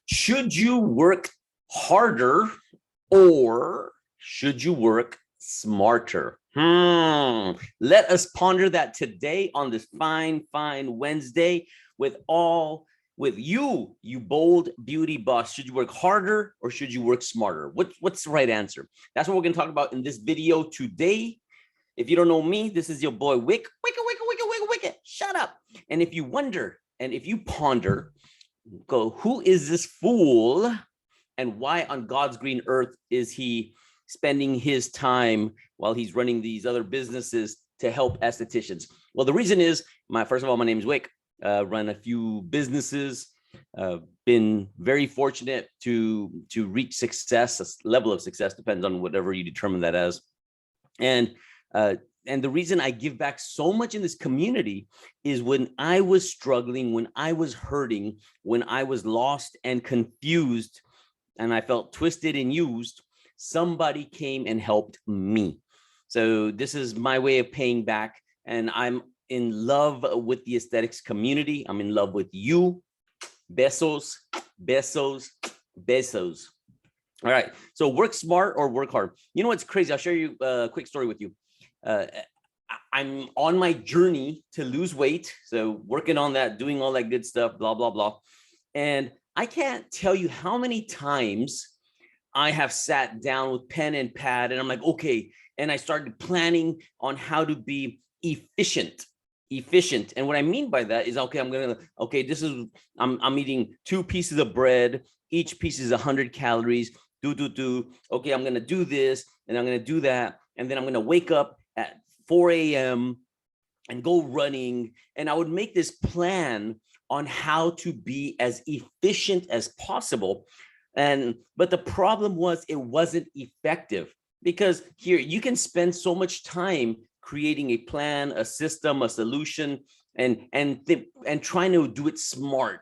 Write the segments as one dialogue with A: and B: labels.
A: Should you work harder or should you work smarter? Let us ponder that today on this fine Wednesday with you bold beauty boss. Should you work harder or should you work smarter? What's the right answer? That's what we're going to talk about in this video today. If you don't know me, this is your boy Wick. Shut up. And if you wonder and if you ponder, go, who is this fool and why on God's green earth is he spending his time while he's running these other businesses to help estheticians? Well, the reason is, first of all, my name is Wick. Run a few businesses, been very fortunate to reach success. A level of success depends on whatever you determine that as. And the reason I give back so much in this community is when I was struggling, when I was hurting, when I was lost and confused, and I felt twisted and used, somebody came and helped me. So this is my way of paying back. And I'm in love with the aesthetics community. I'm in love with you. Besos, besos, besos. All right. So work smart or work hard. You know what's crazy? I'll share you a quick story with you. I'm on my journey to lose weight. So working on that, doing all that good stuff, blah, blah, blah. And I can't tell you how many times I have sat down with pen and pad and I'm like, okay. And I started planning on how to be efficient. And what I mean by that is, okay, I'm eating 2 pieces of bread. Each piece is 100 calories. Okay, I'm going to do this and I'm going to do that. And then I'm going to wake up at 4 a.m. and go running. And I would make this plan on how to be as efficient as possible. But the problem was it wasn't effective, because here you can spend so much time creating a plan, a system, a solution, and trying to do it smart.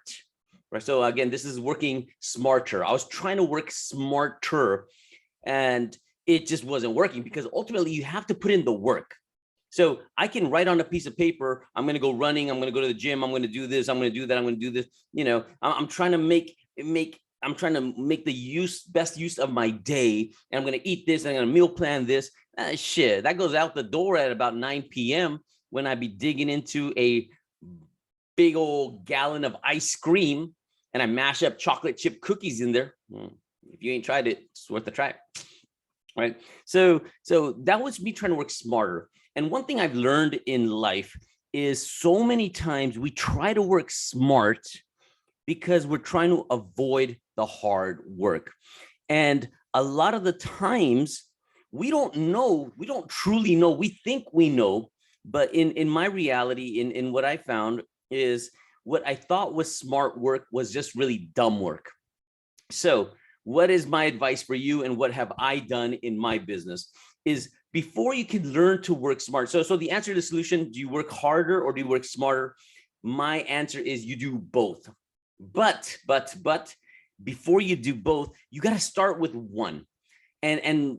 A: Right. So again, this is working smarter. I was trying to work smarter and it just wasn't working, because ultimately you have to put in the work. So I can write on a piece of paper, I'm going to go running, I'm going to go to the gym, I'm going to do this, I'm going to do that, I'm going to do this. You know, I'm trying to make the best use of my day, and I'm going to eat this, and I'm going to meal plan this. Shit, that goes out the door at about 9 p.m. when I be digging into a big old gallon of ice cream and I mash up chocolate chip cookies in there. If you ain't tried it, it's worth a try. Right. So that was me trying to work smarter. And one thing I've learned in life is so many times we try to work smart because we're trying to avoid the hard work. And a lot of the times we don't truly know. We think we know, but in my reality, in what I found is what I thought was smart work was just really dumb work. So what is my advice for you, and what have I done in my business is, before you can learn to work smart. So the answer to the solution, do you work harder or do you work smarter? My answer is you do both. But before you do both, you got to start with one. And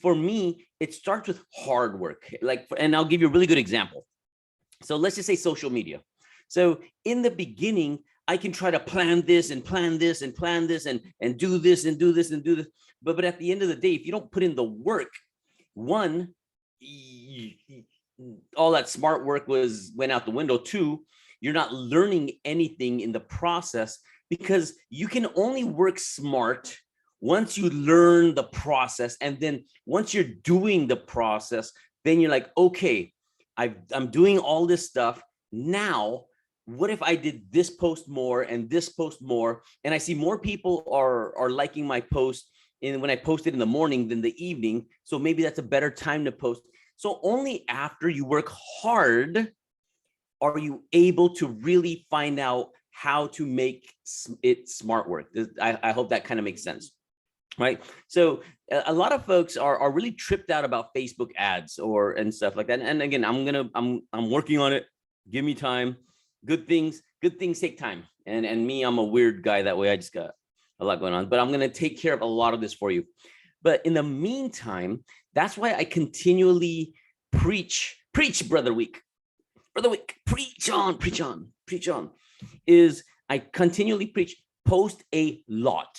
A: for me, it starts with hard work. And I'll give you a really good example. So let's just say social media. So in the beginning, I can try to plan this and plan this and plan this and do this and do this and do this. But at the end of the day, if you don't put in the work, one, all that smart work went out the window. Two, you're not learning anything in the process, because you can only work smart once you learn the process. And then once you're doing the process, then you're like, okay, I'm doing all this stuff. Now, what if I did this post more and this post more? And I see more people are liking my post when I post it in the morning than the evening. So maybe that's a better time to post. So only after you work hard are you able to really find out how to make it smart work. I hope that kind of makes sense. Right. So a lot of folks are really tripped out about Facebook ads and stuff like that. And again, I'm working on it. Give me time. Good things take time. And me, I'm a weird guy that way. I just got a lot going on, but I'm going to take care of a lot of this for you. But in the meantime, that's why I continually preach, Brother Week, preach on, is I continually preach, post a lot.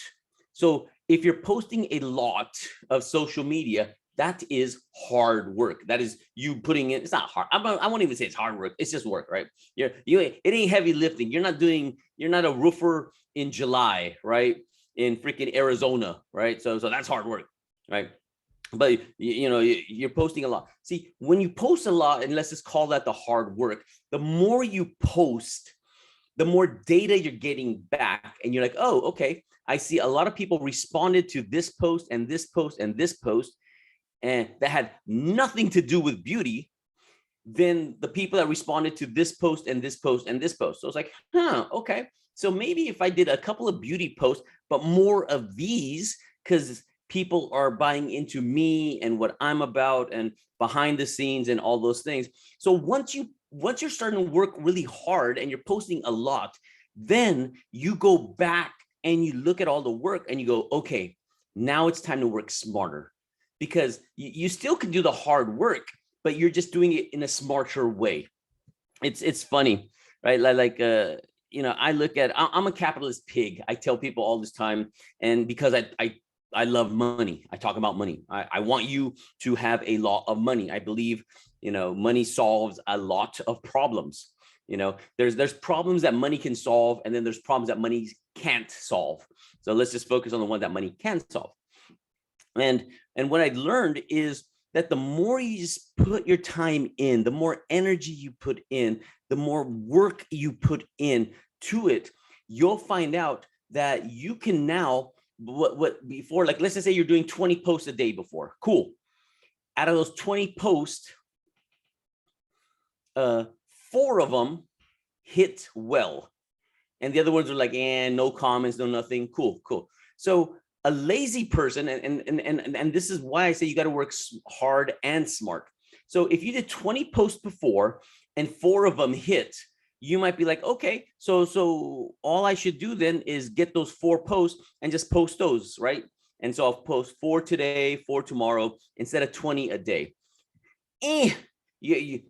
A: So if you're posting a lot of social media, that is hard work. That is you putting in, it's not hard. I won't even say it's hard work. It's just work, right? It ain't heavy lifting. You're not a roofer in July, right? In freaking Arizona, right? So that's hard work, right? But you're posting a lot. See, when you post a lot, and let's just call that the hard work, the more you post, the more data you're getting back. And you're like, oh, okay, I see a lot of people responded to this post and this post and this post, and that had nothing to do with beauty than the people that responded to this post and this post and this post. So it's like, okay. So maybe if I did a couple of beauty posts, but more of these, because people are buying into me and what I'm about and behind the scenes and all those things. So once you're starting to work really hard and you're posting a lot, then you go back and you look at all the work and you go, okay, now it's time to work smarter, because you still can do the hard work, but you're just doing it in a smarter way. It's funny, right? I look at, I'm a capitalist pig. I tell people all this time, and because I love money. I talk about money. I want you to have a lot of money. I believe, money solves a lot of problems. There's problems that money can solve, and then there's problems that money can't solve. So let's just focus on the one that money can solve. And what I learned is that the more you just put your time in, the more energy you put in, the more work you put in to it, you'll find out that you can now, what before, like, let's just say you're doing 20 posts a day before. Cool. Out of those 20 posts, 4 of them hit well. And the other ones are like, no comments, no nothing. Cool. So a lazy person, and this is why I say you got to work hard and smart. So if you did 20 posts before and 4 of them hit, you might be like, okay, so all I should do then is get those 4 posts and just post those, right? And so I'll post 4 today, 4 tomorrow, instead of 20 a day.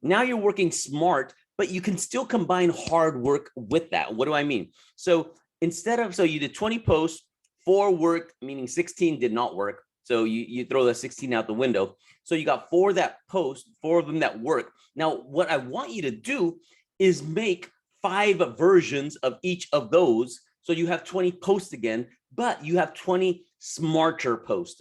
A: Now you're working smart, but you can still combine hard work with that. What do I mean? So you did 20 posts, 4 worked, meaning 16 did not work. So you throw the 16 out the window. So you got 4 that post, 4 of them that work. Now, what I want you to do is make 5 versions of each of those. So you have 20 posts again, but you have 20 smarter posts.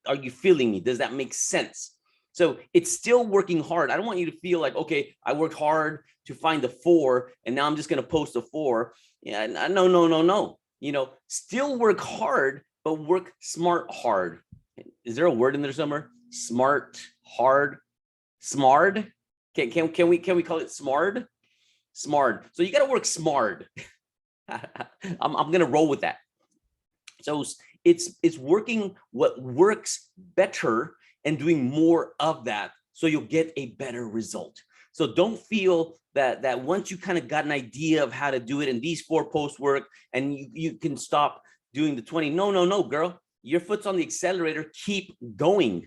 A: Are you feeling me? Does that make sense? So it's still working hard. I don't want you to feel like, okay, I worked hard to find the 4 and now I'm just going to post the 4. Yeah, no. Still work hard, but work smart hard. Is there a word in there somewhere? Smart, hard, smart. Can we call it smart? Smart. So you got to work smart. I'm going to roll with that. So it's working what works better and doing more of that, so you'll get a better result. So don't feel that once you kind of got an idea of how to do it and these 4 posts work and you can stop doing the 20. No, girl. Your foot's on the accelerator. Keep going.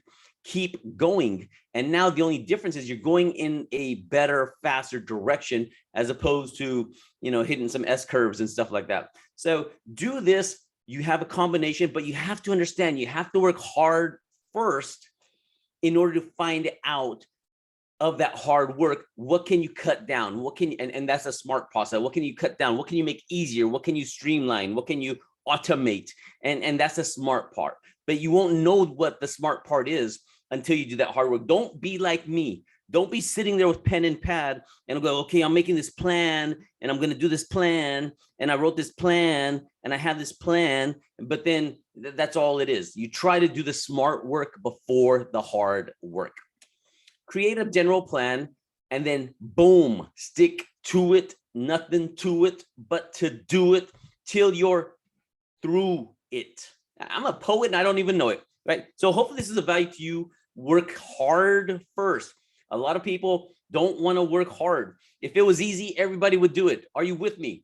A: And now the only difference is you're going in a better, faster direction, as opposed to, hitting some S curves and stuff like that. So do this. You have a combination, but you have to understand, you have to work hard first in order to find out of that hard work, what can you cut down? What can you, and that's a smart process. What can you cut down? What can you make easier? What can you streamline? What can you automate? And that's the smart part. But you won't know what the smart part is until you do that hard work. Don't be like me. Don't be sitting there with pen and pad and go, okay, I'm making this plan and I'm going to do this plan. And I wrote this plan and I have this plan, but then that's all it is. You try to do the smart work before the hard work. Create a general plan and then boom, stick to it. Nothing to it but to do it till you're through it. I'm a poet and I don't even know it, right? So hopefully this is a value to you. Work hard first. A lot of people don't want to work hard. If it was easy, everybody would do it. Are you with me?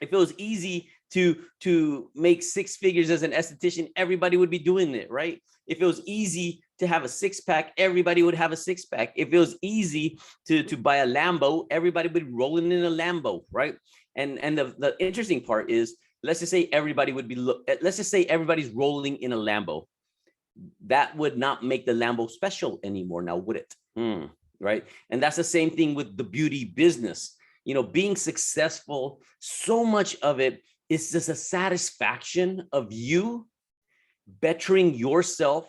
A: If it was easy to make 6 figures as an esthetician, everybody would be doing it, right? If it was easy to have a 6-pack, everybody would have a 6-pack. If it was easy to buy a Lambo, everybody would be rolling in a Lambo, right? And the interesting part is let's just say everybody would be, let's just say everybody's rolling in a Lambo. That would not make the Lambo special anymore now, would it? Right? And that's the same thing with the beauty business. You know, being successful, so much of it is just a satisfaction of you bettering yourself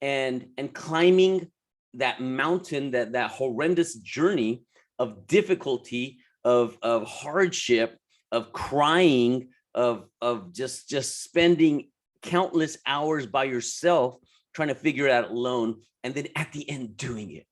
A: and climbing that mountain, that horrendous journey of difficulty, of hardship, of crying, of just spending countless hours by yourself trying to figure it out alone, and then at the end doing it.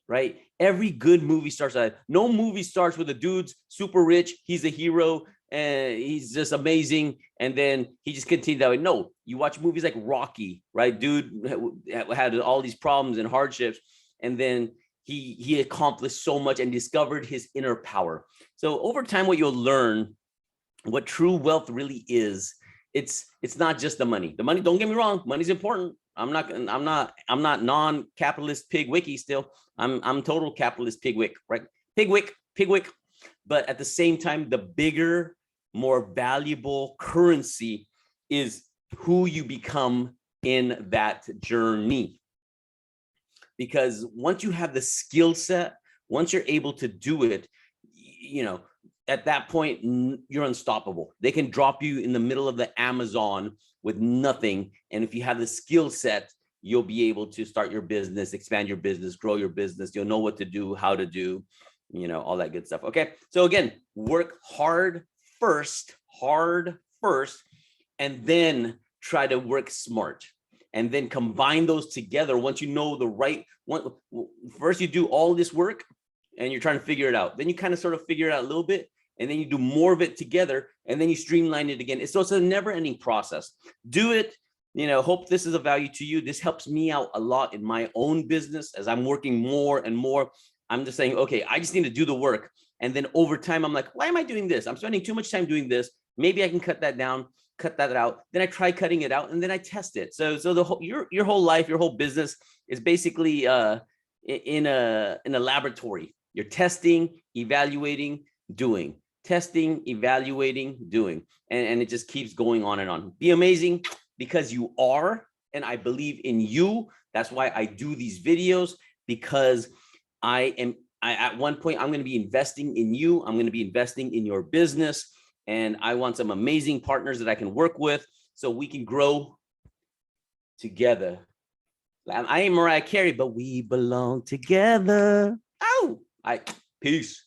A: Right? Every good movie starts out. No movie starts with a dude's super rich, he's a hero, and he's just amazing, and then he just continues that way. No, you watch movies like Rocky, right? Dude had all these problems and hardships, and then he accomplished so much and discovered his inner power. So over time, what you'll learn, what true wealth really is, it's not just the money. The money, don't get me wrong, money's important. I'm not non-capitalist pigwicky still. I'm total capitalist pigwick, right? Pigwick. But at the same time, the bigger, more valuable currency is who you become in that journey. Because once you have the skill set, once you're able to do it, you know, at that point, you're unstoppable. They can drop you in the middle of the Amazon with nothing. And if you have the skill set, you'll be able to start your business, expand your business, grow your business. You'll know what to do, how to do, you know, all that good stuff. Okay. So again, work hard first, and then try to work smart. And then combine those together. Once you know the right one, first you do all this work and you're trying to figure it out. Then you kind of sort of figure it out a little bit, and then you do more of it together, and then you streamline it again. So it's a never-ending process. Do it. You know, hope this is of value to you. This helps me out a lot in my own business as I'm working more and more. I'm just saying, okay, I just need to do the work. And then over time, I'm like, why am I doing this? I'm spending too much time doing this. Maybe I can cut that down, cut that out. Then I try cutting it out, and then I test it. So the whole, your whole life, your whole business is basically in a laboratory. You're testing, evaluating, doing. Testing, evaluating, doing. And it just keeps going on and on. Be amazing, because you are, and I believe in you. That's why I do these videos, because at one point, I'm going to be investing in you. I'm going to be investing in your business. And I want some amazing partners that I can work with so we can grow together. I ain't Mariah Carey, but we belong together. Oh, peace.